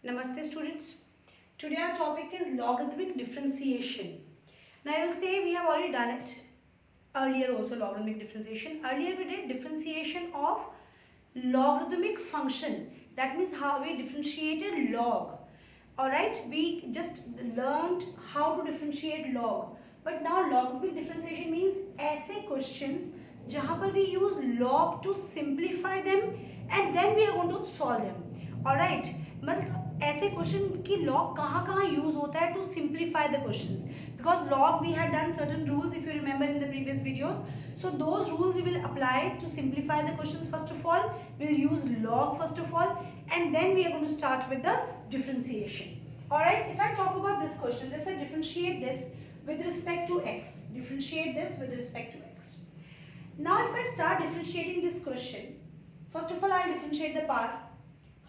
Namaste students. Today our topic is logarithmic differentiation. Now you'll say we have already done it earlier also, logarithmic differentiation. Earlier we did differentiation of logarithmic function. That means how we differentiated log. Alright, we just learned how to differentiate log. But now logarithmic differentiation means ऐसे questions जहाँ पर we use log to simplify them and then we are going to solve them. Alright, मतलब ऐसे question की log कहाँ कहाँ use होता है to simplify the questions because log we had done certain rules if you remember in the previous videos, so those rules we will apply to simplify the questions. First of all we'll use log first of all and then we are going to start with the differentiation. Alright, if I talk about this question, let's say differentiate this with respect to x, differentiate this with respect to x. Now if I start differentiating this question, first of all I'll differentiate the power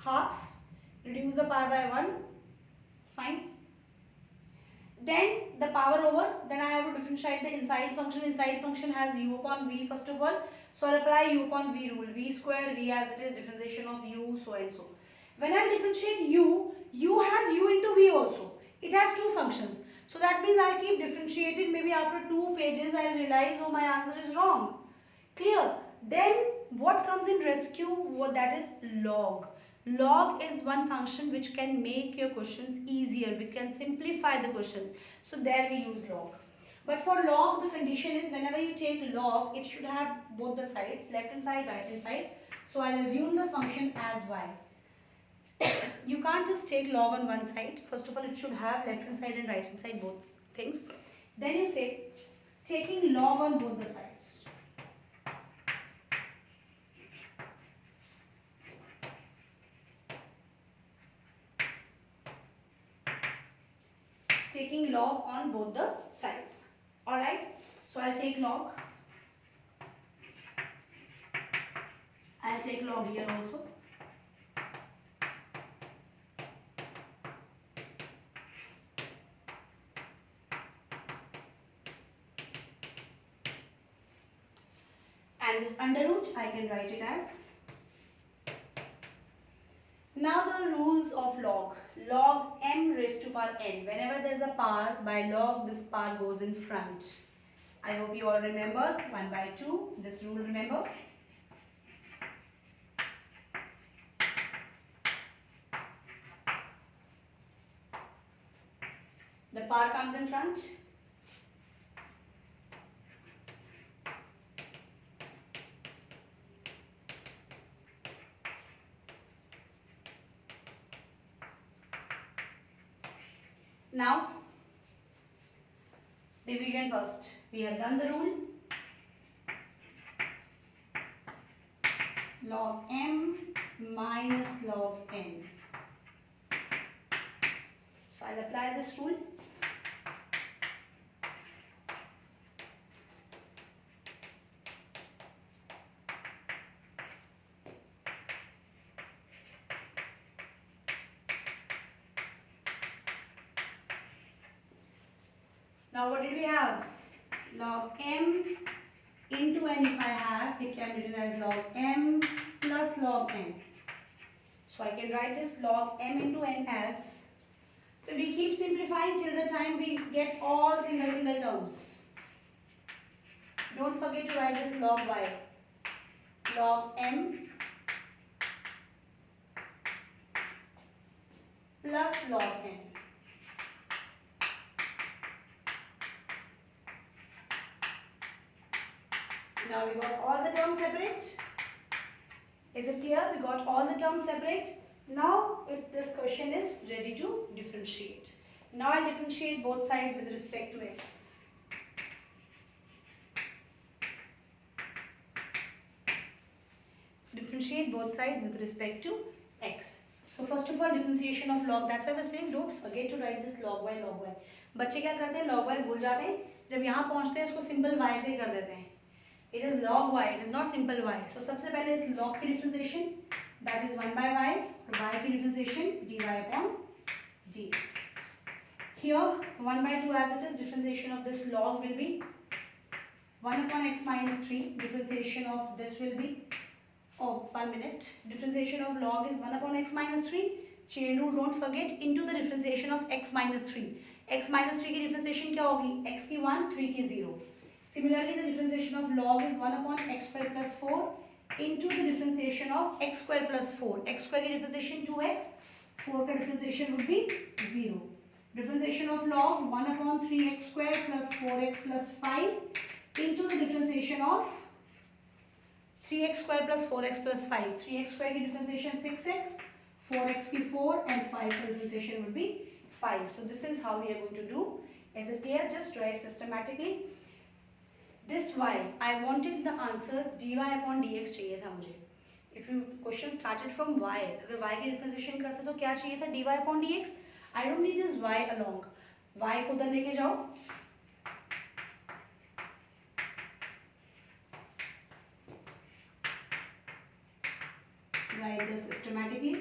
half, reduce the power by 1, fine. Then the power over, then I have to differentiate the inside function. Inside function has u upon v first of all. So I'll apply u upon v rule. V square, v as it is, differentiation of u, so and so. When I differentiate u has u into v also. It has two functions. So that means I'll keep differentiating. Maybe after 2 pages I'll realize, oh, my answer is wrong. Clear? Then what comes in rescue? What that is log. Log is one function which can make your questions easier. We can simplify the questions. So there we use log. But for log, the condition is whenever you take log, it should have both the sides, left hand side, right hand side. So I'll assume the function as y. You can't just take log on one side. First of all, it should have left hand side and right hand side, both things. Then you say taking log on both the sides. Taking log on both the sides. Alright, so I'll take log. I'll take log here also. And this under root I can write it as. Now the rules of log. Log m raised to power n. Whenever there is a power by log, this power goes in front. I hope you all remember 1 by 2. This rule remember. The power comes in front. Now, division first. We have done the rule. Log m minus log n. So I'll apply this rule. Now what did we have? Log m into n if I have, it can be written as log m plus log n. So I can write this log m into n as, so we keep simplifying till the time we get all single terms. Don't forget to write this log y. Log m plus log n. Now we got all the terms separate. Is it clear? We got all the terms separate. Now if this question is ready to differentiate. Now I differentiate both sides with respect to x. Differentiate both sides with respect to x. So first of all differentiation of log. That's why we're saying don't forget to write this log y, log y. बच्चे क्या करते हैं, log y भूल जाते हैं, जब यहाँ पहुँचते हैं इसको सिंपल y से ही कर देते हैं. It is log y, it is not simple y. So सबसे पहले इस log की differentiation, that is 1 by y, और y की differentiation dy upon dx. Here 1 by 2 as it is, differentiation of this log will be 1 upon x minus 3, differentiation of this will be, oh, 1 minute, differentiation of log is 1 upon x minus 3, chain rule don't forget, into the differentiation of x minus 3. x minus 3 की differentiation क्या होगी? x की 1, 3 की 0. Similarly, the differentiation of log is 1 upon x square plus 4 into the differentiation of x square plus 4. x square की differentiation 2x, 4 का differentiation would be 0. Differentiation of log 1 upon 3x square plus 4x plus 5 into the differentiation of 3x square plus 4x plus 5. 3x square की differentiation 6x, 4x की 4 and 5 का differentiation would be 5. So this is how we are going to do. Is it clear? Just write systematically. This y, I wanted the answer dy upon dx चाहिए था मुझे. If you question started from y, अगर y की differentiation करते तो क्या चाहिए था? dy upon dx. I don't need this y along. y को उधर लेके जाओ. Write this systematically.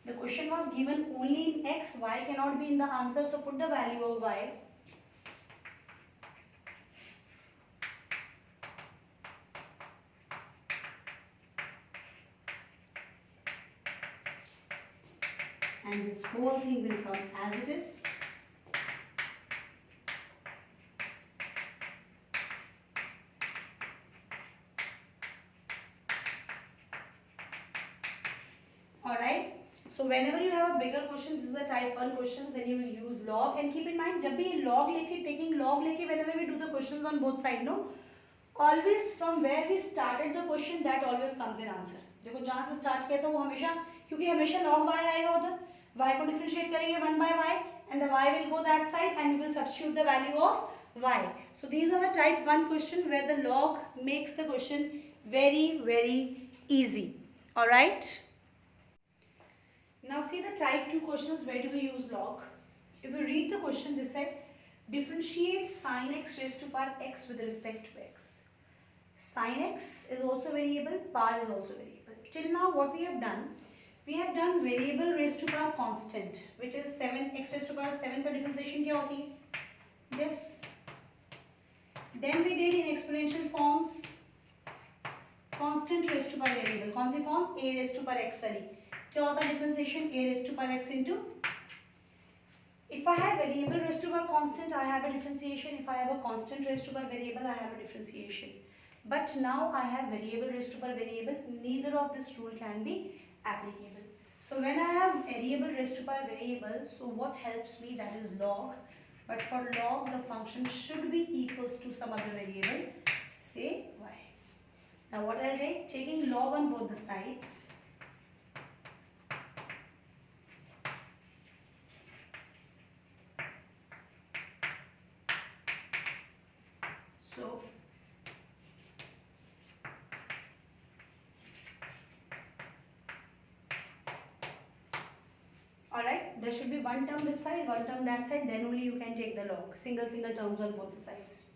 The question was given only in x, y cannot be in the answer, so put the value of y. And this whole thing will come as it is. Alright. So whenever you have a bigger question, this is a type 1 questions, then you will use log. And keep in mind, जब भी log लेके, taking log लेके, whenever we do the questions on both sides, no, always from where we started the question, that always comes in answer. देखो जहाँ से start किया था वो हमेशा, क्योंकि हमेशा log y आएगा उधर, y को differentiate करेंगे 1 by y, and the y will go that side, and we will substitute the value of y. So these are the type 1 question where the log makes the question very easy. Alright. Now see the type 2 questions, where do we use log? If you read the question, they said differentiate sin x raised to power x with respect to x. Sin x is also variable, power is also variable. Till now what we have done variable raised to power constant, which is 7 x raised to power 7 पर differentiation क्या होगी? This. Then we did in exponential forms constant raised to power variable. कौन सी form? A raised to power x वाली. क्या होता है differentiation? A raised to power x into. If I have variable raised to power constant, I have a differentiation. If I have a constant raised to power variable, I have a differentiation. But now I have variable raised to power variable. Neither of this rule can be applicable. So when I have variable raised to power variable, so what helps me? That is log. But for log, the function should be equals to some other variable, say y. Now what I'll take? Taking log on both the sides. So alright, there should be one term this side, one term that side, then only you can take the log. Single terms on both the sides.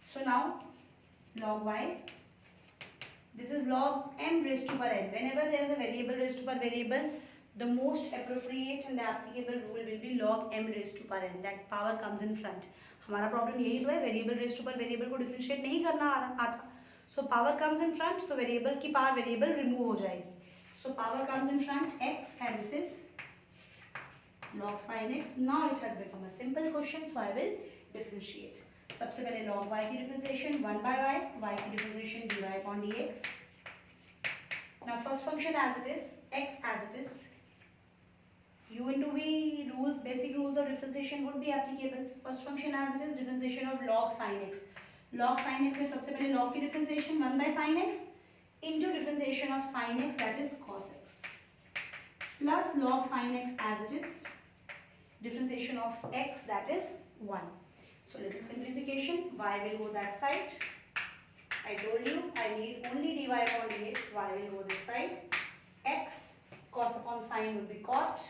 So now log y. This is log m raised to power n. Whenever there is a variable raised to power variable, the most appropriate and the applicable rule will be log m raised to power n. That power comes in front. हमारा problem यही तो है, variable raise to पर variable को differentiate नहीं करना आता. So power comes in front, तो वेरिएबल की पावर वेरिएबल रिमूव हो जाएगी. So power comes in front x and this is log sin x. Now it has become a simple question, so I will differentiate. सबसे पहले log y की differentiation 1 by y, y की differentiation dy upon dx. Now first function as it is, x as it is. U into V rules, basic rules of differentiation would be applicable. First function as it is, differentiation of log sin x. Log sin x में सबसे पहले log की differentiation 1 by sin x into differentiation of sin x, that is cos x, plus log sin x as it is, differentiation of x, that is 1. So little simplification, y will go that side. I told you I need only dy upon dx, y will go this side. X cos upon sin would be cot.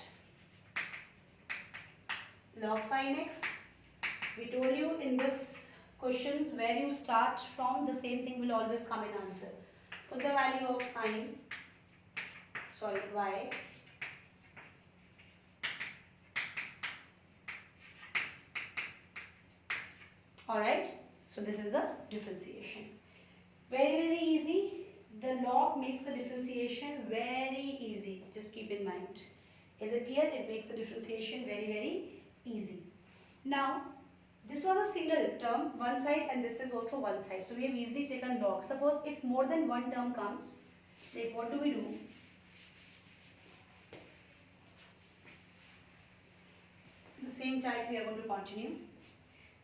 Log sin x, we told you in this questions where you start from, the same thing will always come in answer. Put the value of sin, sorry, y. Alright, so this is the differentiation. Very easy. The log makes the differentiation very easy. Just keep in mind. Is it clear? It makes the differentiation very easy. Now, this was a single term, one side, and this is also one side. So we have easily taken log. Suppose if more than one term comes, like what do we do? The same type we are going to continue.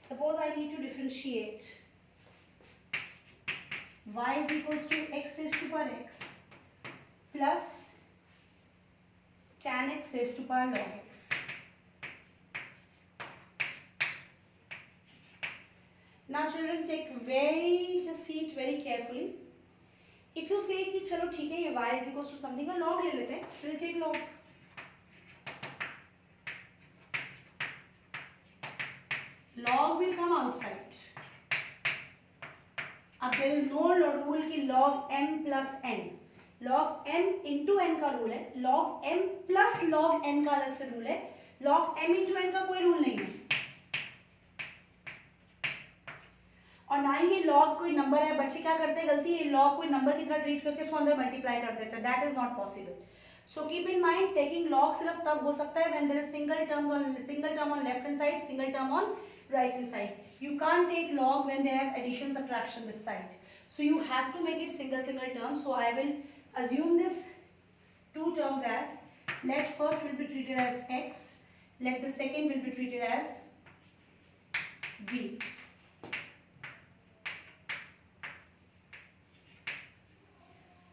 Suppose I need to differentiate y is equals to x raised to power x plus tan x raised to power log x. Now children, just see it very carefully. If you say कि चलो ठीक है ये y is equals to something, का log ले लेते हैं, we'll take log. Log will come outside. अब there is no rule कि log m plus n. Log m into n का रूल है, log m plus log n का अलग से रूल है, log m into n का कोई रूल नहीं है. और ना ही ये log कोई नंबर है. बच्चे क्या करते हैं गलती, ये log कोई नंबर की तरह ट्रीट करके इसको अंदर मल्टीप्लाई कर देते हैं. That is not possible. So keep in mind, taking log सिर्फ तब हो सकता है when there is single term on left hand side, single term on right hand side. You can't take log when they have addition subtraction this side. So you have to make it single term. So I will assume this two terms as, let first will be treated as x, let the second will be treated as v.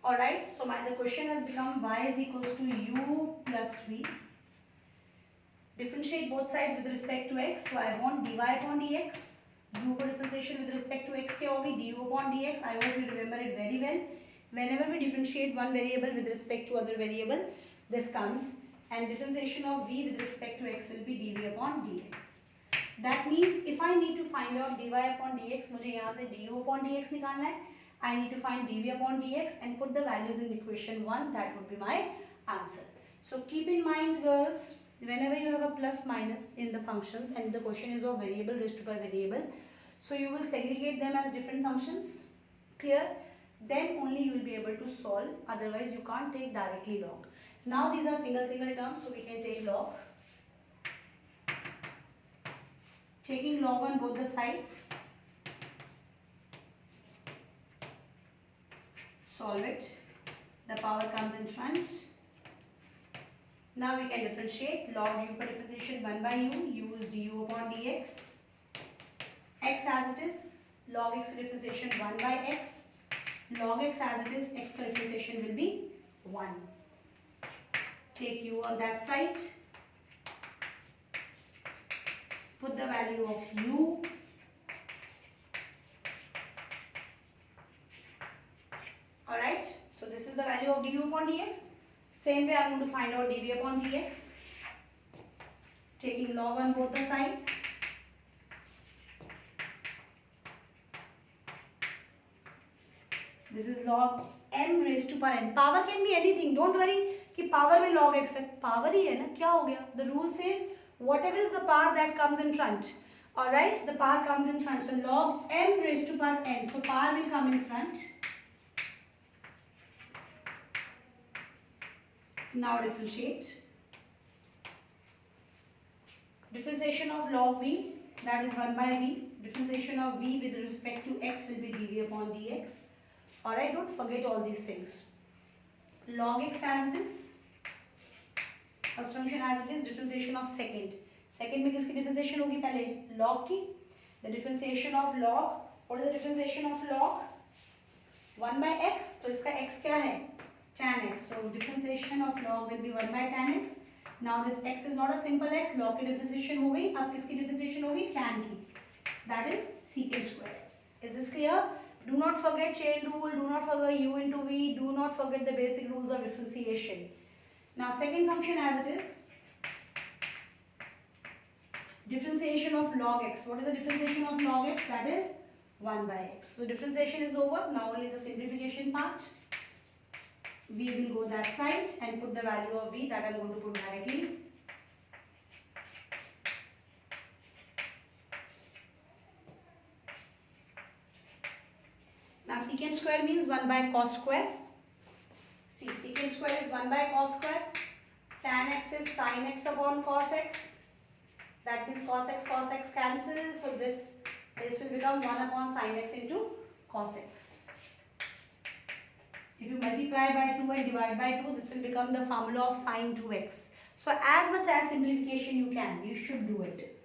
Alright, so the question has become y is equals to u plus v. Differentiate both sides with respect to x. So I want dy upon dx. U को differentiation with respect to x क्या होगी? du upon dx. I hope you remember it very well. Whenever we differentiate one variable with respect to other variable, this comes, and differentiation of v with respect to x will be dv upon dx. That means if I need to find out dy upon dx, मुझे यहाँ से du upon dx निकालना है. I need to find dv upon dx and put the values in equation 1. That would be my answer. So keep in mind, girls, whenever you have a plus minus in the functions and the question is of variable raised to power variable, so you will segregate them as different functions. Clear? Then only you will be able to solve. Otherwise, you can't take directly log. Now these are single terms, so we can take log. Taking log on both the sides. Solve it. The power comes in front. Now we can differentiate. Log u for differentiation 1 by u. U is du upon dx. X as it is. Log x differentiation 1 by x. Log x as it is. X for differentiation will be 1. Take u on that side. Put the value of u. Alright. So this is the value of du upon dx. Same way I am going to find out dv upon dx. Taking log on both the sides. This is log m raised to power n. Power can be anything. Don't worry कि power में log x है. Power ही है ना. क्या हो गया? The rule says whatever is the power that comes in front. Alright, the power comes in front. So log m raised to power n. So power will come in front. Now differentiate. Differentiation of log v, that is 1 by v. Differentiation of v with respect to x will be dv upon dx. Alright, don't forget all these things. Log x as it is. First function as it is. Differentiation of second. Second में किसकी differentiation होगी पहले? Log की. The differentiation of log. What is the differentiation of log? 1 by x. तो इसका x क्या है? Tan x. So differentiation of log will be 1 by tan x. Now this x is not a simple x. Log की differentiation हो गई. अब किसकी differentiation होगी? Tan की. That is secant square x. Is this clear? Do not forget chain rule. Do not forget u into v. Do not forget the basic rules of differentiation. Now second function as it is. Differentiation of log x. What is the differentiation of log x? That is 1 by x. So differentiation is over. Now only the simplification part. We will go that side and put the value of v that I am going to put directly. secant square means 1 by cos square. See, secant square is 1 by cos square. Tan x is sin x upon cos x. That means cos x cancel. So this will become 1 upon sin x into cos x. If you multiply by 2 and divide by 2, this will become the formula of sin 2x. So as much as simplification you can, you should do it.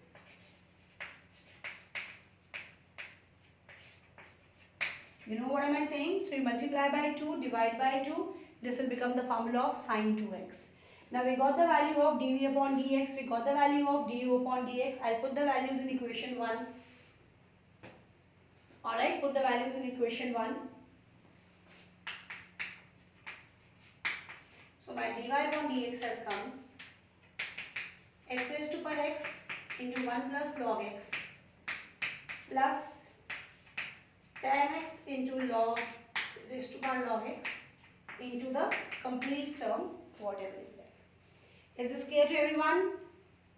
You know what am I saying? So you multiply by 2, divide by 2, this will become the formula of sin 2x. Now we got the value of dv upon dx, we got the value of du upon dx. I'll put the values in equation 1. Alright, put the values in equation 1. So my dy upon dx has come x raised to power x into 1 plus log x plus tan x into log raised to power log x into the complete term, whatever is there. Is this clear to everyone?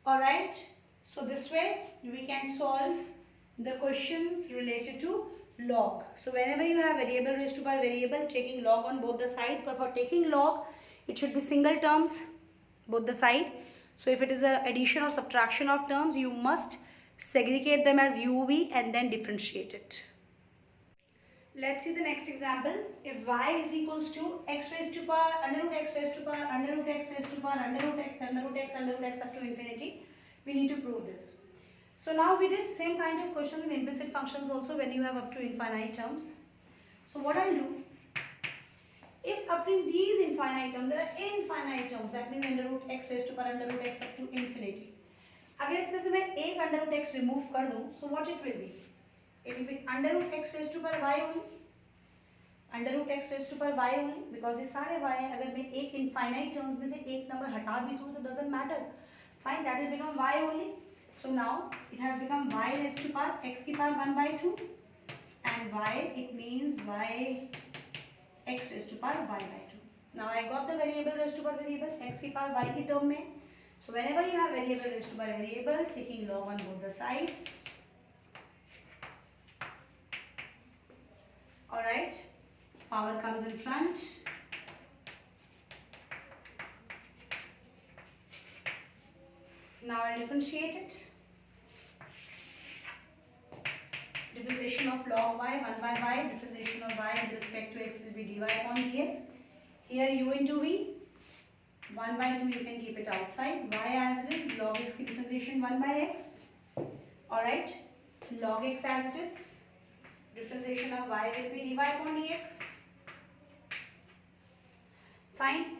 Alright. So this way we can solve the questions related to log. So whenever you have variable raised to power variable, taking log on both the sides, but for taking log, it should be single terms both the side. So if it is a addition or subtraction of terms, you must segregate them as UV and then differentiate it. Let's see the next example. If y is equals to x raised to power under root x raised to power under root x raised to power under root x under root x under root x up to infinity, we need to prove this. So now we did same kind of question in implicit functions also when you have up to infinite terms. So what I'll do, if up to these infinite terms, there are infinite terms, that means under root x raised to power under root x up to infinity. अगर इसमें से मैं एक under root x remove कर दूँ, so what it will be? It will be under root x raised to power y only. Under root x raised to power y only, because ये सारे y हैं. अगर मैं एक infinite terms में से एक number हटा भी दूँ तो doesn't matter. Fine, that will become y only. So now it has become y raised to power x की power 1 by 2, and y it means y x raised to power y by 2. Now I got the variable raised to power variable x की power y की term में. So whenever you have variable raised to power variable, taking log on both the sides. Alright, power comes in front. Now I'll differentiate it. Differentiation of log y, 1 by y, differentiation of y with respect to x will be dy upon dx. Here u into v, 1 by 2 you can keep it outside. Y as it is, log x की differentiation 1 by x. Alright, log x as it is. Differentiation of y will be dy upon dx. Fine.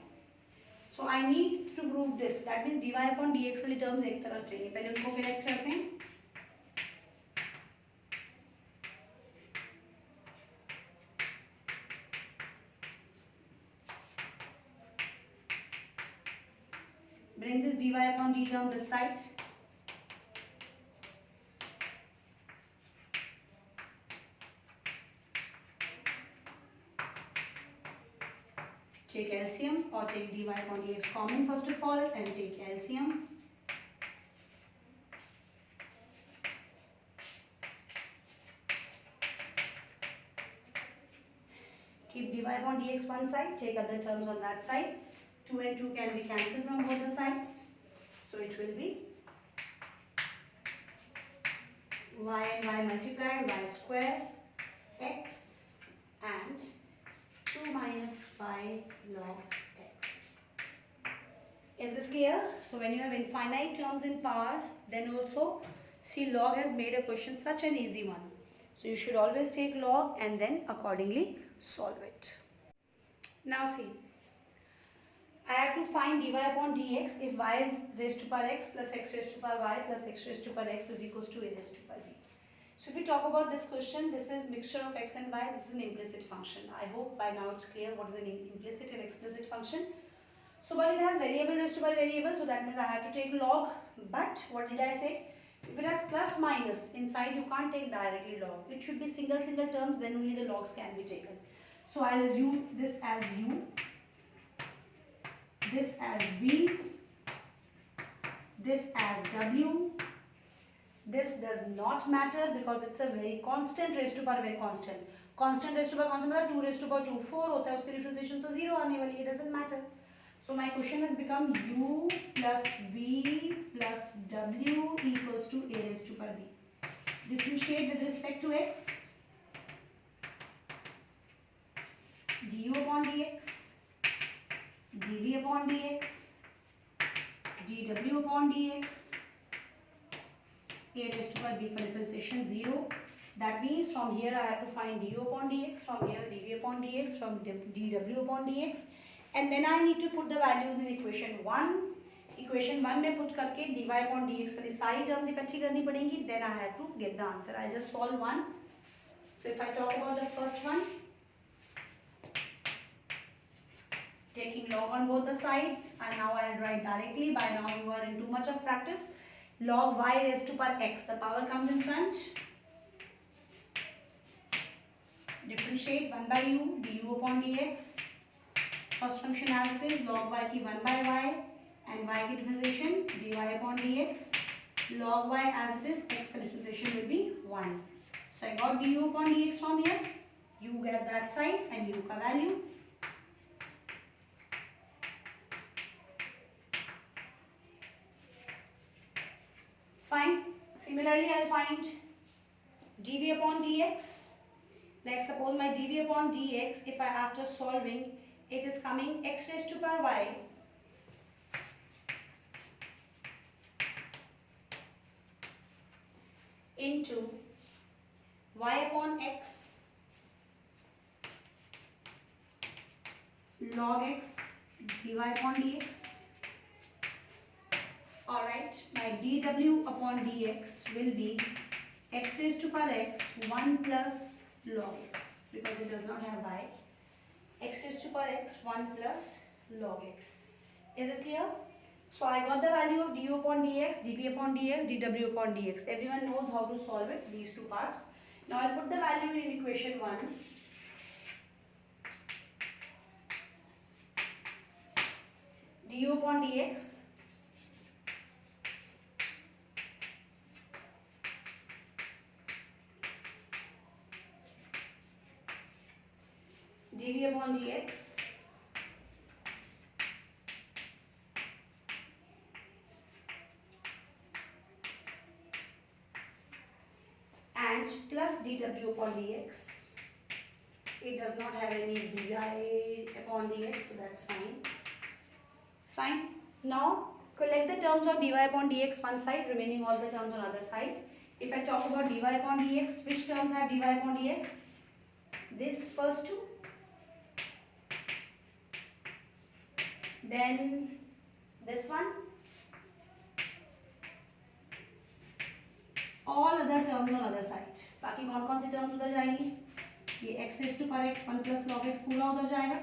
So I need to prove this. That means dy upon dx वाली terms एक तरफ चाहिए. पहले उनको correct करते हैं. Bring this dy upon d term this side. Take LCM or take dy upon dx common first of all and take LCM. Keep dy upon dx one side, take other terms on that side. 2 and 2 can be cancelled from both the sides. So it will be y and y multiplied, y square x and 2 minus y log x. Is this clear? So when you have infinite terms in power, then also see log has made a question such an easy one. So you should always take log and then accordingly solve it. Now see, I have to find dy upon dx if y is raised to power x plus x raised to power y plus x raised to power x is equals to a raised to power b. So if we talk about this question, this is mixture of x and y, this is an implicit function. I hope by now it's clear what is an implicit and explicit function. So but it has variable raised to power variable, so that means I have to take log. But what did I say? If it has plus minus inside, you can't take directly log. It should be single terms, then only the logs can be taken. So I'll assume this as u, this as v, this as w. This does not matter because it's a very constant raised to power very constant. Constant raised to power constant मतलब 2 rest to power 2 4 होता है, उसकी differentiation तो 0 आने वाली है, doesn't matter. So my question has become u plus v plus w equals to a raised to power b. Differentiate with respect to x. du upon dx, dv upon dx, dw upon dx, a raised to power b का differentiation 0. That means from here I have to find du upon dx, from here dv upon dx, from dw upon dx, and then I need to put the values in equation 1. Equation 1 में put करके dy upon dx वाली सारी terms इकट्ठी करनी पड़ेंगी. Then I have to get the answer. I just solve one. So if I talk about the first one, taking log on both the sides, and now I will write directly. By now you are in too much of practice. Log y raised to power x, the power comes in front. Differentiate 1 by u, du upon dx. First function as it is, log y की 1 by y, and y की differentiation dy upon dx. Log y as it is, x का differentiation will be 1. So I got du upon dx from here. You get that side and u का value. Fine. Similarly, I'll find dv upon dx. Let's suppose my dv upon dx, if I after solving, it is coming x raised to power y into y upon x log x dy upon dx. Alright, my dw upon dx will be x raised to power x 1 plus log x, because it does not have y. X raised to power x 1 plus log x. Is it clear? So I got the value of du upon dx, dv upon dx, dw upon dx. Everyone knows how to solve it, these two parts. Now I'll put the value in equation 1. Du upon dx dv upon dx and plus dw upon dx. It does not have any dy upon dx, so that's fine. Fine. Now collect the terms of dy upon dx one side, remaining all the terms on other side. If I talk about dy upon dx, which terms have dy upon dx? This first two, then this one, all other terms on other side. बाकी कौन कौन सी terms उधर जाएंगी? ये x raised to power x 1 plus log x पूरा उधर जाएगा.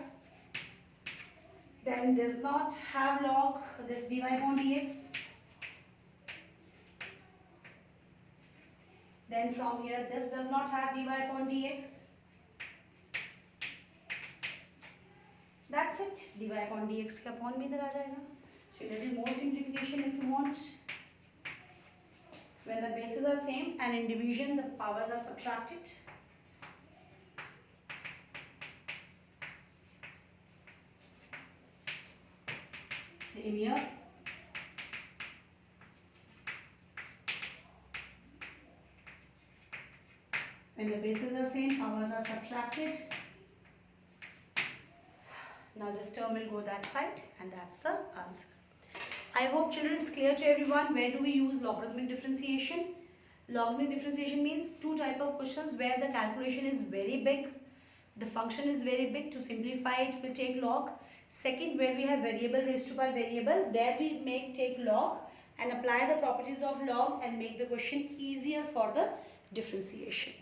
Then does not have log this dy upon dx. Then from here this does not have dy upon dx. That's it. dy upon dx का upon भी इधर आ जाएगा. So a little more simplification if you want. When the bases are same and in division the powers are subtracted. Same here. When the bases are same, powers are subtracted. Now this term will go that side, and that's the answer. I hope children it's clear to everyone. Where do we use logarithmic differentiation? Logarithmic differentiation means two type of questions where the calculation is very big. The function is very big. To simplify it, we'll take log. Second, where we have variable raised to power variable, there we take log and apply the properties of log and make the question easier for the differentiation.